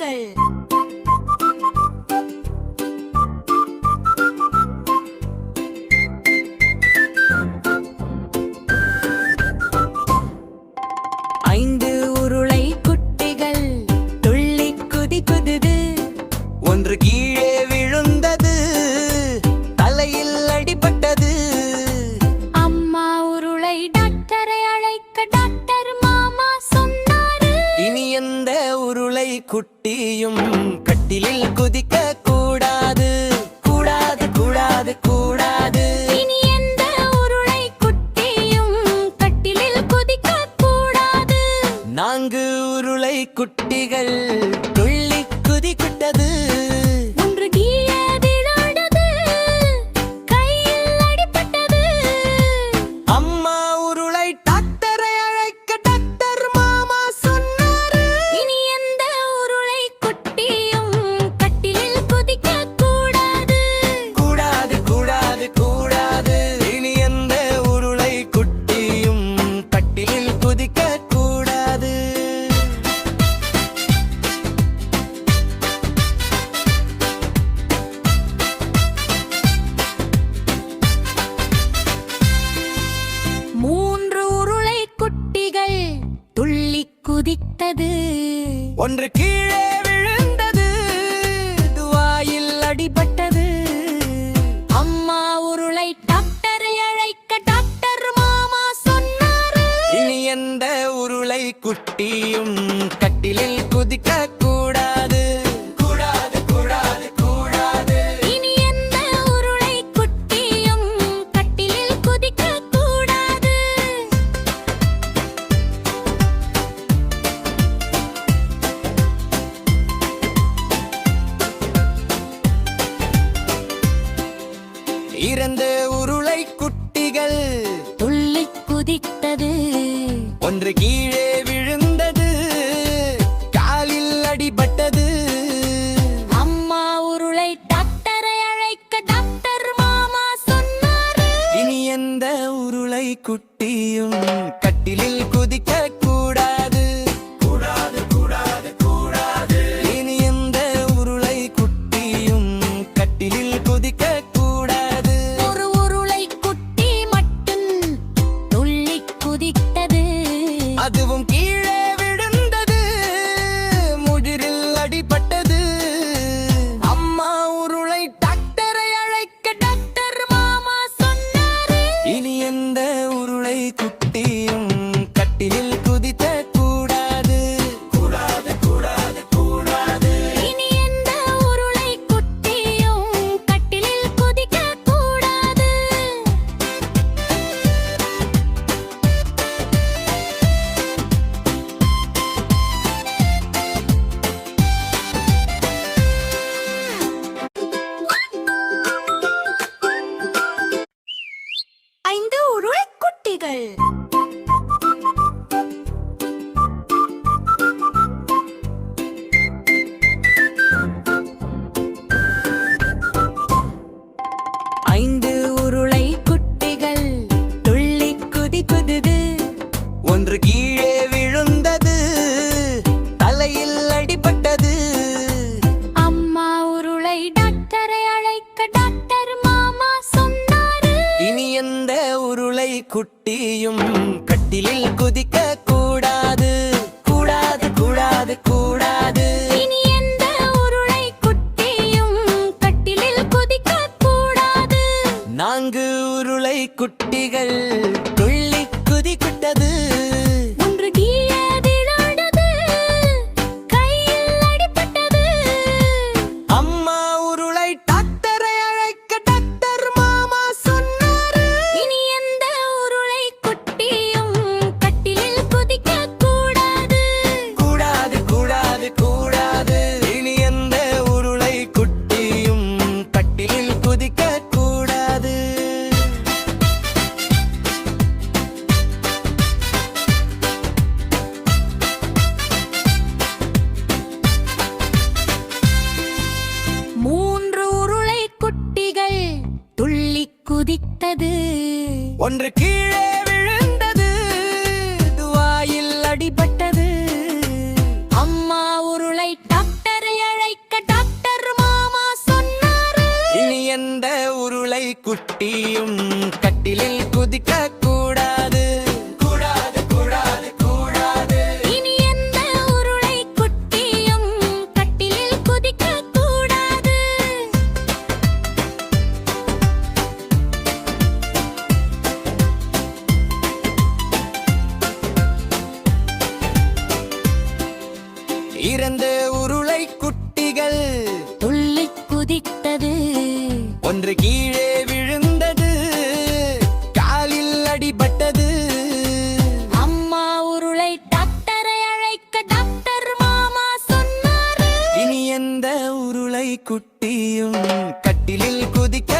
குட்டிகள். ஐந்து உருளை குட்டிகள் துள்ளி குதிக்குது. ஒன்று கீழே விழுந்தது, தலையில் அடிபட்டது. அம்மா உருளை டாக்டரை அழைக்க டாக்டர் மாமா சொன்னாரு. இனி எந்த உருளை குட்டியும் கட்டிலில் குதிக்க கூடாது, கூடாது, கூடாது, கூடாது. இனி எந்த உருளை குட்டியும் கட்டிலில் குதிக்க கூடாது. நான்கு உருளை குட்டிகள் துள்ளி குதிக்கிட்டது. ஒன்று கீழே விழுந்தது, கையில் அடிபட்டது. அம்மா உருளை டாக்டரை அழைக்க டாக்டர் மாமா சொன்னாரு. இனி எந்த உருளை குட்டியும் கட்டிலில் குதிக்க கூடாது, கூடாது, கூடாது, கூடாது. இனி எந்த உருளை குட்டியும் கட்டிலில் குதிக்க கூடாது. மூன்று உருளை குட்டிகள் துள்ளி குதித்தது. ஒன்று கீழே விழுந்தது, வாயில் அடிபட்டது. அம்மா உருளை டாக்டரை அழைக்க டாக்டர் மாமா சொன்னாரு. இனி எந்த உருளை குட்டியும் கட்டிலில் குதிக்க கூடாது, கூடாது, கூடாது, கூடாது. இனி எந்த உருளை குட்டியும் கட்டிலில் குதிக்க கூடாது. இரண்டு உருளை குட்டிகள் துள்ளி குதித்தது. ஒன்று கீழே விழுந்தது, காலில் அடிபட்டது. அம்மா உருளை டாக்டரை அழைக்க டாக்டர் மாமா சொன்னாரு. இனி எந்த உருளை குட்டியும் கட்டிலில் குதிக்க கூடாது, கூடாது, கூடாது, கூடாது. இனி எந்த உருளை குட்டியும் கட்டிலில் குதிக்க கூடாது. ஒரு உருளை குட்டி மட்டும் துள்ளி குதித்தது. அதுவும் கீழே விழுந்தது, முதிரில் அடிபட்டது. அம்மா உருளை டாக்டரை அழைக்க டாக்டர் மாமா சொன்னாரு. இனி எந்த உருளை குட்டியும் கட்டிலில் குதிக்க கூடாது, கூடாது, கூடாது, கூடாது. இனி எந்த உருளை குட்டியும் கட்டிலில் குதிக்க கூடாது. ஐந்து உருளை குட்டிகள். ஐந்து உருளை குட்டிகள் துள்ளி குதிக்குது. ஒன்று கீழே விழுந்தது, தலையில் அடிபட்டது. அம்மா உருளை டாக்டரை அழைக்க டாக்டர் மாமா சொன்னாரு. இனி எந்த உருளை குட்டியும் கட்டிலில் குதிக்க கூடாது, கூடாது, கூடாது, கூடாது. இனி எந்த உருளை குட்டியும் கட்டிலில் குதிக்க கூடாது. நான்கு உருளை குட்டிகள் துள்ளி குதிக்கிட்டது. ஒன்று கீழே விழுந்தது, கையில் அடிபட்டது. அம்மா உருளை டாக்டரை அழைக்க டாக்டர் மாமா சொன்னாரு. இனி எந்த உருளை குட்டியும் கட்டிலில் குதிக்க கூடாது, கூடாது, கூடாது, கூடாது. இனி எந்த உருளை குட்டியும் கட்டிலில் குதிக்க கூடாது. குட்டியும் கட்டிலில் குதிக்க